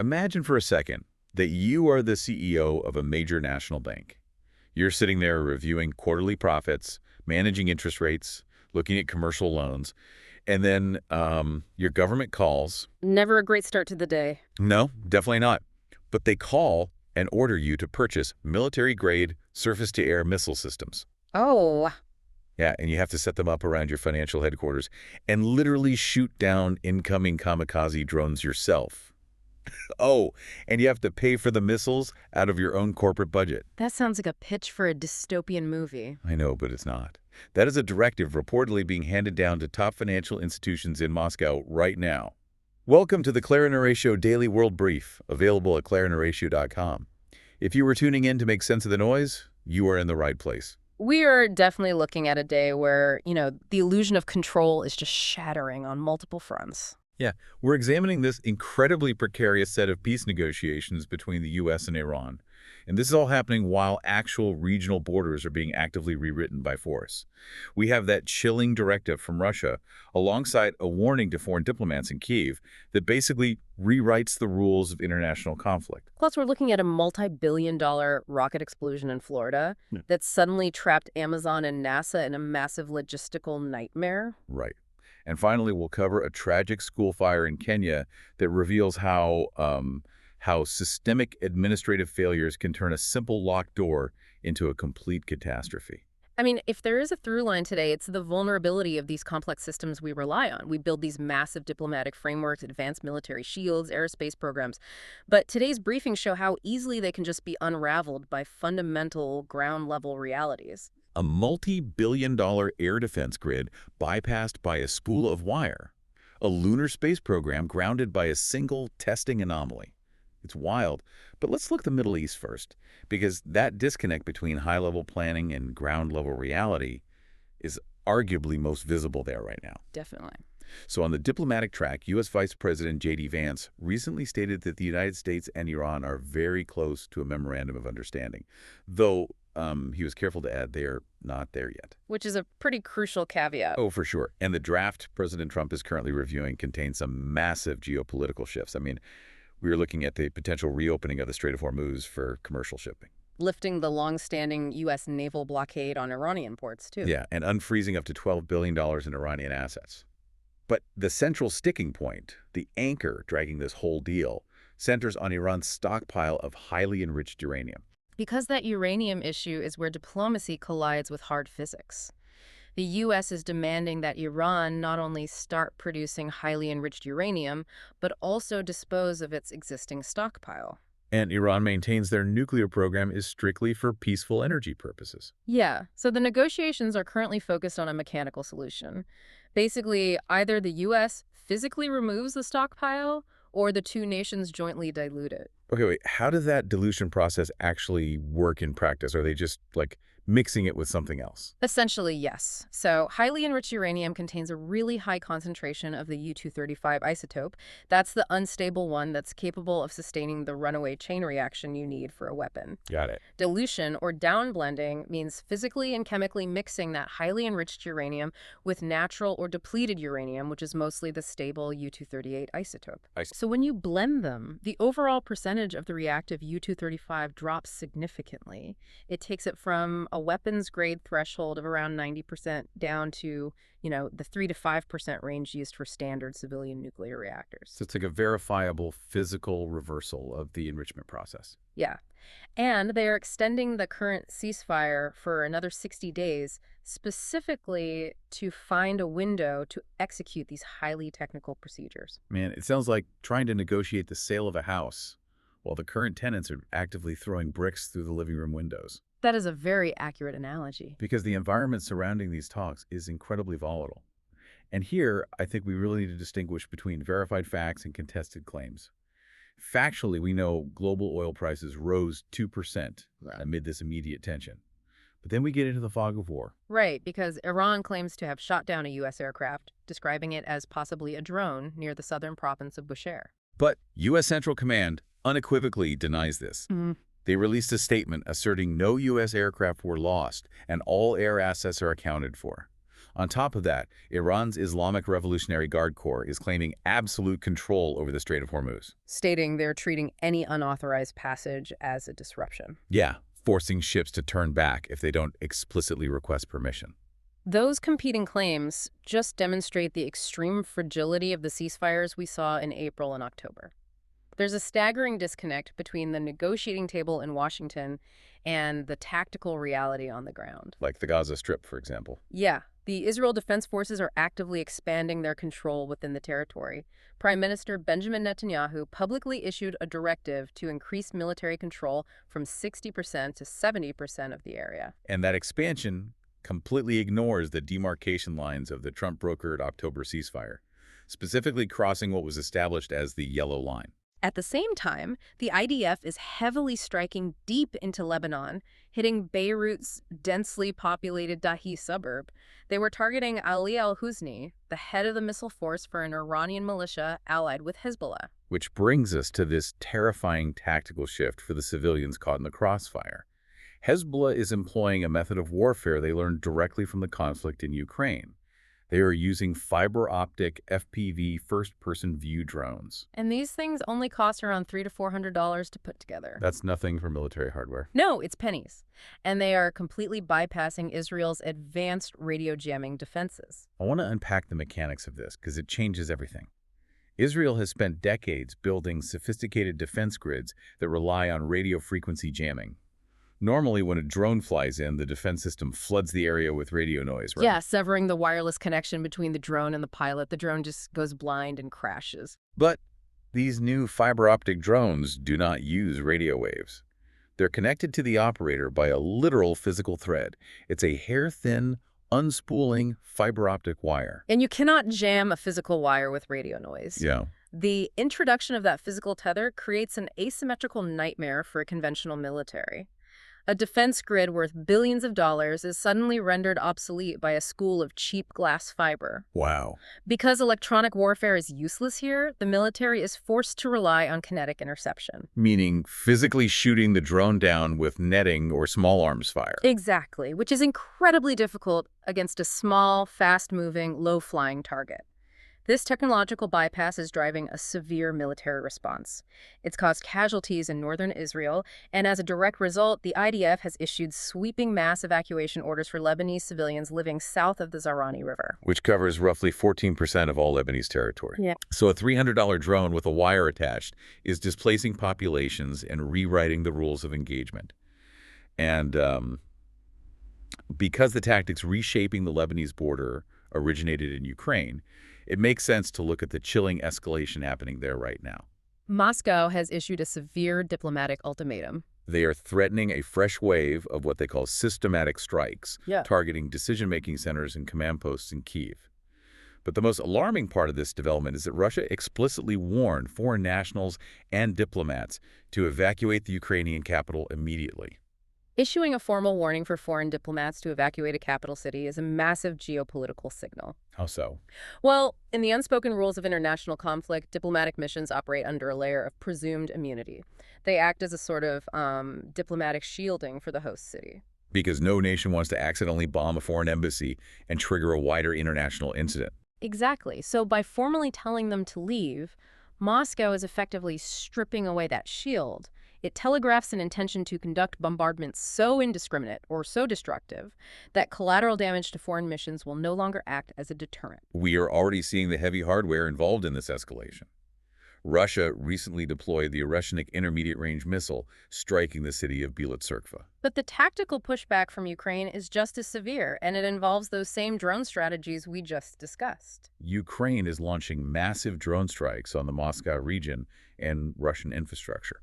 Imagine for a second that you are the CEO of a major national bank. You're sitting there reviewing quarterly profits, managing interest rates, looking at commercial loans, and then your government calls. Never a great start to the day. No, definitely not. But they call and order you to purchase military-grade surface-to-air missile systems. Oh, Yeah, and you have to set them up around your financial headquarters and literally shoot down incoming kamikaze drones yourself. Oh, and you have to pay for the missiles out of your own corporate budget. that sounds like a pitch for a dystopian movie. I know, but it's not. That is a directive reportedly being handed down to top financial institutions in Moscow right now. Welcome to the Clara and Horatio Daily World Brief, available at claraandhoratio.com. If you were tuning in to make sense of the noise, you are in the right place. We are definitely looking at a day where, the illusion of control is just shattering on multiple fronts. Yeah, we're examining this incredibly precarious set of peace negotiations between the U.S. and Iran. And this is all happening while actual regional borders are being actively rewritten by force. We have that chilling directive from Russia, alongside a warning to foreign diplomats in Kyiv that basically rewrites the rules of international conflict. Plus, we're looking at a multi-billion-dollar rocket explosion in Florida that suddenly trapped Amazon and NASA in a massive logistical nightmare. Right. And finally, we'll cover a tragic school fire in Kenya that reveals how systemic administrative failures can turn a simple locked door into a complete catastrophe. I mean, if there is a through line today, it's the vulnerability of these complex systems we rely on. We build these massive diplomatic frameworks, advanced military shields, aerospace programs. But today's briefings show how easily they can just be unraveled by fundamental ground-level realities. A multi-billion-dollar air defense grid bypassed by a spool of wire. A lunar space program grounded by a single testing anomaly. It's wild. But let's look at the Middle East first, because that disconnect between high-level planning and ground-level reality is arguably most visible there right now. Definitely. So on the diplomatic track, U.S. Vice President J.D. Vance recently stated that the United States and Iran are very close to a memorandum of understanding, though he was careful to add they're not there yet. Which is a pretty crucial caveat. Oh, for sure. And the draft President Trump is currently reviewing contains some massive geopolitical shifts. I mean, we are looking at the potential reopening of the Strait of Hormuz for commercial shipping. Lifting the long-standing U.S. naval blockade on Iranian ports, too. Yeah, and unfreezing up to $12 billion in Iranian assets. But the central sticking point, the anchor dragging this whole deal, centers on Iran's stockpile of highly enriched uranium. Because that uranium issue is where diplomacy collides with hard physics. The U.S. is demanding that Iran not only start producing highly enriched uranium, but also dispose of its existing stockpile. And Iran maintains their nuclear program is strictly for peaceful energy purposes. Yeah, so the negotiations are currently focused on a mechanical solution. Basically, either the U.S. physically removes the stockpile, or the two nations jointly dilute it. Okay, wait, how does that dilution process actually work in practice? Are they just, mixing it with something else? Essentially, yes. So highly enriched uranium contains a really high concentration of the U-235 isotope. That's the unstable one that's capable of sustaining the runaway chain reaction you need for a weapon. Got it. Dilution, or downblending, means physically and chemically mixing that highly enriched uranium with natural or depleted uranium, which is mostly the stable U-238 isotope. So when you blend them, the overall percentage of the reactive U-235 drops significantly. It takes it from a weapons-grade threshold of around 90% down to, the 3 to 5% range used for standard civilian nuclear reactors. So it's like a verifiable physical reversal of the enrichment process. Yeah. And they are extending the current ceasefire for another 60 days, specifically to find a window to execute these highly technical procedures. Man, it sounds like trying to negotiate the sale of a house while the current tenants are actively throwing bricks through the living room windows. That is a very accurate analogy. Because the environment surrounding these talks is incredibly volatile. And here, I think we really need to distinguish between verified facts and contested claims. Factually, we know global oil prices rose 2% amid this immediate tension. But then we get into the fog of war. Right, because Iran claims to have shot down a U.S. aircraft, describing it as possibly a drone near the southern province of Bushehr. But U.S. Central Command unequivocally denies this. They released a statement asserting no U.S. aircraft were lost and all air assets are accounted for. On top of that, Iran's Islamic Revolutionary Guard Corps is claiming absolute control over the Strait of Hormuz. Stating they're treating any unauthorized passage as a disruption. Yeah, forcing ships to turn back if they don't explicitly request permission. Those competing claims just demonstrate the extreme fragility of the ceasefires we saw in April and October. There's a staggering disconnect between the negotiating table in Washington and the tactical reality on the ground. Like the Gaza Strip, for example. Yeah, the Israel Defense Forces are actively expanding their control within the territory. Prime Minister Benjamin Netanyahu publicly issued a directive to increase military control from 60% to 70% of the area. And that expansion completely ignores the demarcation lines of the Trump-brokered October ceasefire, specifically crossing what was established as the Yellow Line. At the same time, the IDF is heavily striking deep into Lebanon, hitting Beirut's densely populated Dahi suburb. They were targeting Ali al-Husni, the head of the missile force for an Iranian militia allied with Hezbollah. Which brings us to this terrifying tactical shift for the civilians caught in the crossfire. Hezbollah is employing a method of warfare they learned directly from the conflict in Ukraine. They are using fiber-optic FPV first-person view drones. And these things only cost around $300 to $400 to put together. That's nothing for military hardware. No, it's pennies. And they are completely bypassing Israel's advanced radio jamming defenses. I want to unpack the mechanics of this because it changes everything. Israel has spent decades building sophisticated defense grids that rely on radio frequency jamming. Normally, when a drone flies in, the defense system floods the area with radio noise, right? Yeah, severing the wireless connection between the drone and the pilot. The drone just goes blind and crashes. But these new fiber-optic drones do not use radio waves. They're connected to the operator by a literal physical thread. It's a hair-thin, unspooling fiber-optic wire. And you cannot jam a physical wire with radio noise. Yeah. The introduction of that physical tether creates an asymmetrical nightmare for a conventional military. A defense grid worth billions of dollars is suddenly rendered obsolete by a school of cheap glass fiber. Wow. Because electronic warfare is useless here, the military is forced to rely on kinetic interception. Meaning physically shooting the drone down with netting or small arms fire. Exactly, which is incredibly difficult against a small, fast-moving, low-flying target. This technological bypass is driving a severe military response. It's caused casualties in northern Israel, and as a direct result, the IDF has issued sweeping mass evacuation orders for Lebanese civilians living south of the Zahrani River. Which covers roughly 14% of all Lebanese territory. Yeah. So a $300 drone with a wire attached is displacing populations and rewriting the rules of engagement. And because the tactics reshaping the Lebanese border originated in Ukraine, it makes sense to look at the chilling escalation happening there right now. Moscow has issued a severe diplomatic ultimatum. They are threatening a fresh wave of what they call systematic strikes, targeting decision-making centers and command posts in Kyiv. But the most alarming part of this development is that Russia explicitly warned foreign nationals and diplomats to evacuate the Ukrainian capital immediately. Issuing a formal warning for foreign diplomats to evacuate a capital city is a massive geopolitical signal. How so? Well, in the unspoken rules of international conflict, diplomatic missions operate under a layer of presumed immunity. They act as a sort of diplomatic shielding for the host city. Because no nation wants to accidentally bomb a foreign embassy and trigger a wider international incident. Exactly. So by formally telling them to leave, Moscow is effectively stripping away that shield. It telegraphs an intention to conduct bombardments so indiscriminate or so destructive that collateral damage to foreign missions will no longer act as a deterrent. We are already seeing the heavy hardware involved in this escalation. Russia recently deployed the Oreshnik intermediate-range missile, striking the city of Bielotserkva. But the tactical pushback from Ukraine is just as severe, and it involves those same drone strategies we just discussed. Ukraine is launching massive drone strikes on the Moscow region and Russian infrastructure.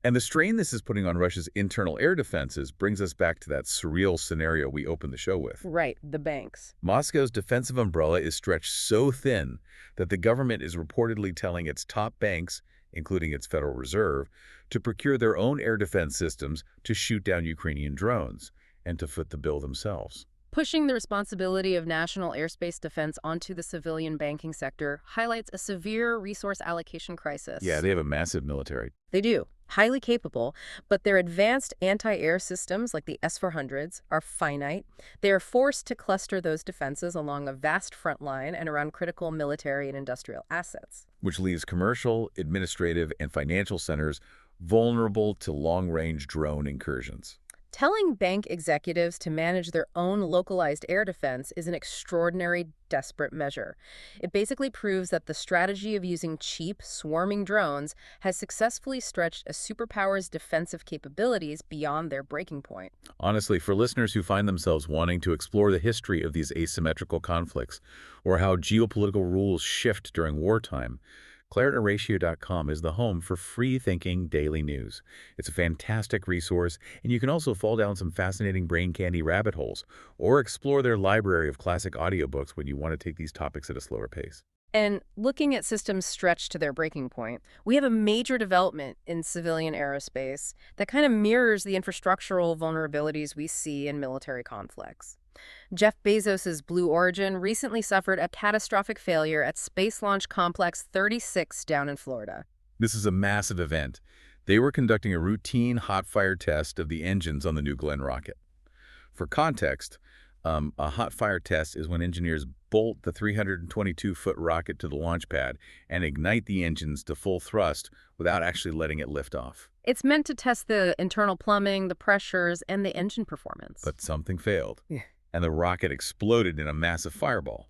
And the strain this is putting on Russia's internal air defenses brings us back to that surreal scenario we opened the show with. Right, the banks. Moscow's defensive umbrella is stretched so thin that the government is reportedly telling its top banks, including its Federal Reserve, to procure their own air defense systems to shoot down Ukrainian drones and to foot the bill themselves. Pushing the responsibility of national airspace defense onto the civilian banking sector highlights a severe resource allocation crisis. Yeah, they have a massive military. They do. highly capable, but their advanced anti-air systems, like the S-400s, are finite. They are forced to cluster those defenses along a vast front line and around critical military and industrial assets. Which leaves commercial, administrative, and financial centers vulnerable to long-range drone incursions. Telling bank executives to manage their own localized air defense is an extraordinary, desperate measure. It basically proves that the strategy of using cheap, swarming drones has successfully stretched a superpower's defensive capabilities beyond their breaking point. Honestly, for listeners who find themselves wanting to explore the history of these asymmetrical conflicts or how geopolitical rules shift during wartime, ClarityRatio.com is the home for free-thinking daily news. It's a fantastic resource, and you can also fall down some fascinating brain candy rabbit holes or explore their library of classic audiobooks when you want to take these topics at a slower pace. And looking at systems stretched to their breaking point, we have a major development in civilian aerospace that kind of mirrors the infrastructural vulnerabilities we see in military conflicts. Jeff Bezos's Blue Origin recently suffered a catastrophic failure at Space Launch Complex 36 down in Florida. This is a massive event. They were conducting a routine hot-fire test of the engines on the New Glenn rocket. For context, a hot-fire test is when engineers bolt the 322-foot rocket to the launch pad and ignite the engines to full thrust without actually letting it lift off. It's meant to test the internal plumbing, the pressures, and the engine performance. But something failed. Yeah. And the rocket exploded in a massive fireball.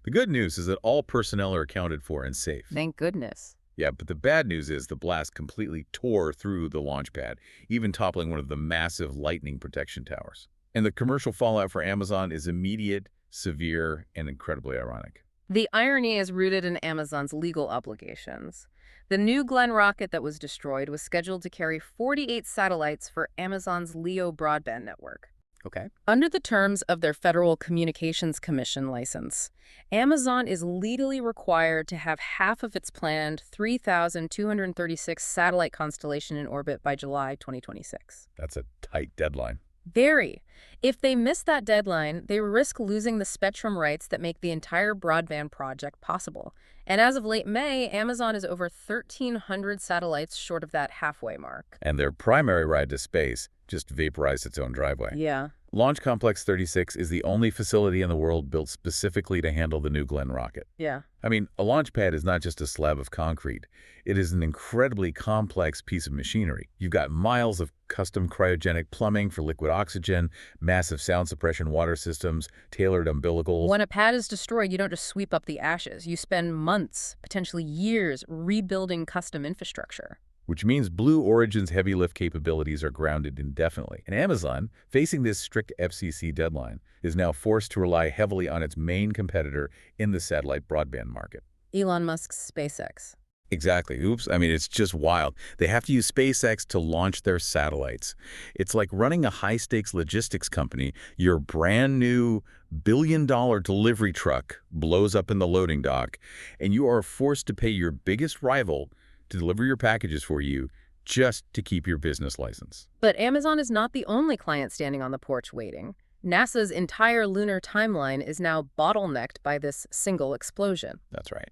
The good news is that all personnel are accounted for and safe. Thank goodness. Yeah, but the bad news is the blast completely tore through the launch pad, even toppling one of the massive lightning protection towers. And the commercial fallout for Amazon is immediate, severe, and incredibly ironic. The irony is rooted in Amazon's legal obligations. The New Glenn rocket that was destroyed was scheduled to carry 48 satellites for Amazon's LEO broadband network. Okay. Under the terms of their Federal Communications Commission license, Amazon is legally required to have half of its planned 3,236 satellite constellation in orbit by July 2026. That's a tight deadline. Very. If they miss that deadline, they risk losing the spectrum rights that make the entire broadband project possible. And as of late May, Amazon is over 1,300 satellites short of that halfway mark. And their primary ride to space just vaporized its own driveway. Yeah. Launch Complex 36 is the only facility in the world built specifically to handle the New Glenn rocket. Yeah. I mean, a launch pad is not just a slab of concrete. It is an incredibly complex piece of machinery. You've got miles of custom cryogenic plumbing for liquid oxygen, massive sound suppression water systems, tailored umbilicals. When a pad is destroyed, you don't just sweep up the ashes. You spend months, potentially years, rebuilding custom infrastructure. Which means Blue Origin's heavy lift capabilities are grounded indefinitely. And Amazon, facing this strict FCC deadline, is now forced to rely heavily on its main competitor in the satellite broadband market. Elon Musk's SpaceX. Exactly. Oops. I mean, it's just wild. They have to use SpaceX to launch their satellites. It's like running a high-stakes logistics company. Your brand new billion-dollar delivery truck blows up in the loading dock, and you are forced to pay your biggest rival to deliver your packages for you just to keep your business license. But Amazon is not the only client standing on the porch waiting. NASA's entire lunar timeline is now bottlenecked by this single explosion. That's right.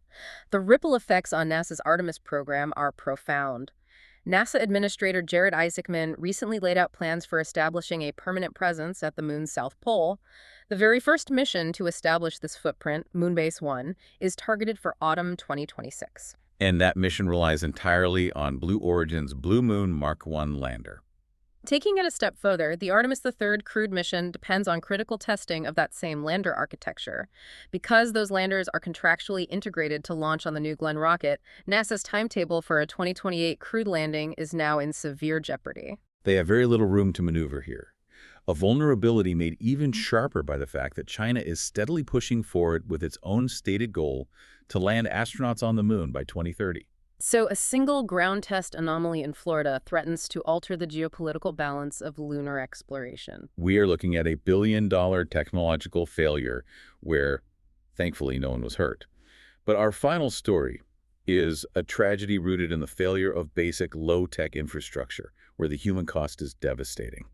The ripple effects on NASA's Artemis program are profound. NASA Administrator Jared Isaacman recently laid out plans for establishing a permanent presence at the moon's south pole. The very first mission to establish this footprint, Moonbase 1, is targeted for autumn 2026. And that mission relies entirely on Blue Origin's Blue Moon Mark I lander. Taking it a step further, the Artemis III crewed mission depends on critical testing of that same lander architecture. Because those landers are contractually integrated to launch on the New Glenn rocket, NASA's timetable for a 2028 crewed landing is now in severe jeopardy. They have very little room to maneuver here. A vulnerability made even sharper by the fact that China is steadily pushing forward with its own stated goal to land astronauts on the moon by 2030. So a single ground test anomaly in Florida threatens to alter the geopolitical balance of lunar exploration. We are looking at a billion-dollar technological failure where, thankfully, no one was hurt. But our final story is a tragedy rooted in the failure of basic low-tech infrastructure, where the human cost is devastating.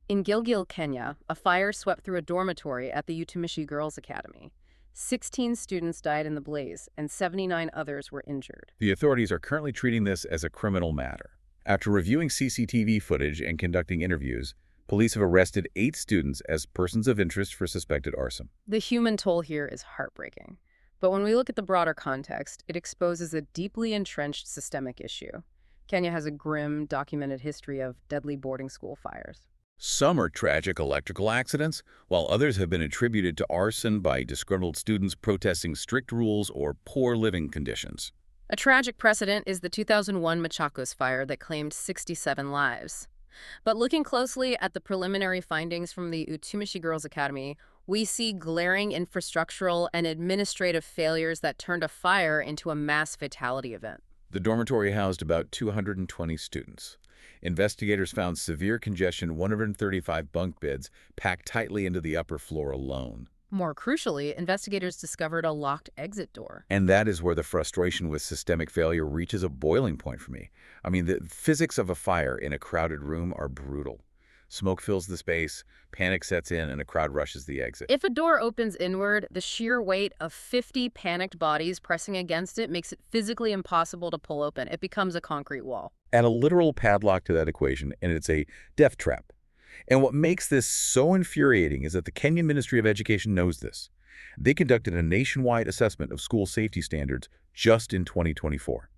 In Gilgil, Kenya, a fire swept through a dormitory at the Utumishi Girls Academy. 16 students died in the blaze, and 79 others were injured. The authorities are currently treating this as a criminal matter. After reviewing CCTV footage and conducting interviews, police have arrested 8 students as persons of interest for suspected arson. The human toll here is heartbreaking. But when we look at the broader context, it exposes a deeply entrenched systemic issue. Kenya has a grim, documented history of deadly boarding school fires. Some are tragic electrical accidents, while others have been attributed to arson by disgruntled students protesting strict rules or poor living conditions. A tragic precedent is the 2001 Machakos fire that claimed 67 lives. But looking closely at the preliminary findings from the Utumishi Girls Academy, we see glaring infrastructural and administrative failures that turned a fire into a mass fatality event. The dormitory housed about 220 students. Investigators found severe congestion, 135 bunk beds packed tightly into the upper floor alone. More crucially, investigators discovered a locked exit door. And that is where the frustration with systemic failure reaches a boiling point for me. I mean, the physics of a fire in a crowded room are brutal. Smoke fills the space, panic sets in, and a crowd rushes the exit. If a door opens inward, the sheer weight of 50 panicked bodies pressing against it makes it physically impossible to pull open. It becomes a concrete wall. Add a literal padlock to that equation, and it's a death trap. And what makes this so infuriating is that the Kenyan Ministry of Education knows this. They conducted a nationwide assessment of school safety standards just in 2024.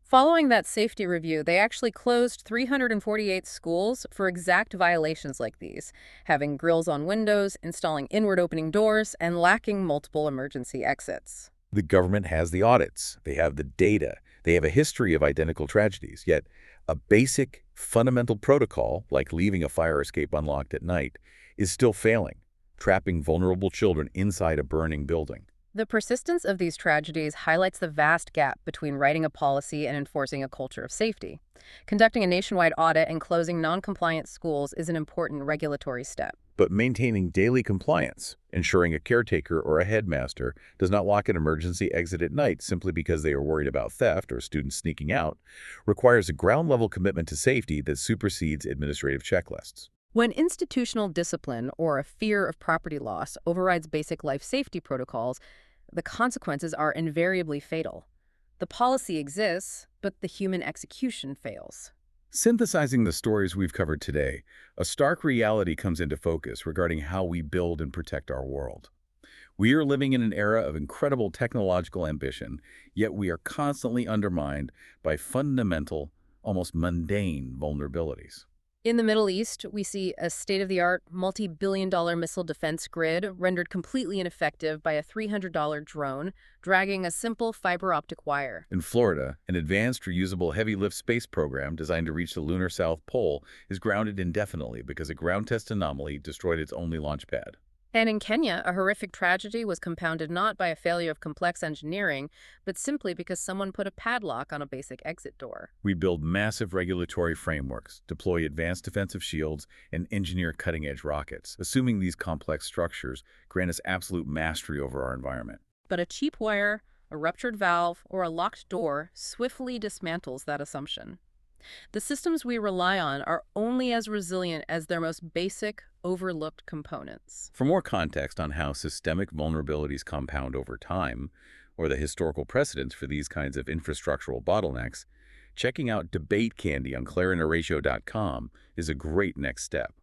Following that safety review, they actually closed 348 schools for exact violations like these, having grills on windows, installing inward opening doors, and lacking multiple emergency exits. The government has the audits, they have the data, they have a history of identical tragedies, yet a basic, fundamental protocol, like leaving a fire escape unlocked at night, is still failing, trapping vulnerable children inside a burning building. The persistence of these tragedies highlights the vast gap between writing a policy and enforcing a culture of safety. Conducting a nationwide audit and closing non-compliant schools is an important regulatory step. But maintaining daily compliance, ensuring a caretaker or a headmaster does not lock an emergency exit at night simply because they are worried about theft or students sneaking out, requires a ground-level commitment to safety that supersedes administrative checklists. When institutional discipline or a fear of property loss overrides basic life safety protocols, the consequences are invariably fatal. The policy exists, but the human execution fails. Synthesizing the stories we've covered today, a stark reality comes into focus regarding how we build and protect our world. We are living in an era of incredible technological ambition, yet we are constantly undermined by fundamental, almost mundane vulnerabilities. In the Middle East, we see a state-of-the-art, multi-billion-dollar missile defense grid rendered completely ineffective by a $300 drone dragging a simple fiber optic wire. In Florida, an advanced reusable heavy-lift space program designed to reach the lunar South Pole is grounded indefinitely because a ground test anomaly destroyed its only launch pad. And in Kenya, a horrific tragedy was compounded not by a failure of complex engineering, but simply because someone put a padlock on a basic exit door. We build massive regulatory frameworks, deploy advanced defensive shields, and engineer cutting-edge rockets, assuming these complex structures grant us absolute mastery over our environment. But a cheap wire, a ruptured valve, or a locked door swiftly dismantles that assumption. The systems we rely on are only as resilient as their most basic, overlooked components. For more context on how systemic vulnerabilities compound over time, or the historical precedents for these kinds of infrastructural bottlenecks, checking out Debate Candy on clarinoratio.com is a great next step.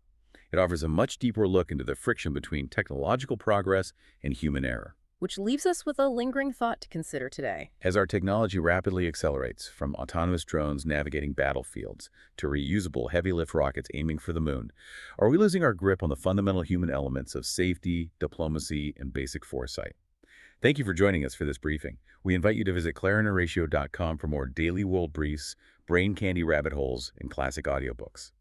It offers a much deeper look into the friction between technological progress and human error. Which leaves us with a lingering thought to consider today. As our technology rapidly accelerates, from autonomous drones navigating battlefields to reusable heavy-lift rockets aiming for the moon, are we losing our grip on the fundamental human elements of safety, diplomacy, and basic foresight? Thank you for joining us for this briefing. We invite you to visit clarinoratio.com for more daily world briefs, brain candy rabbit holes, and classic audiobooks.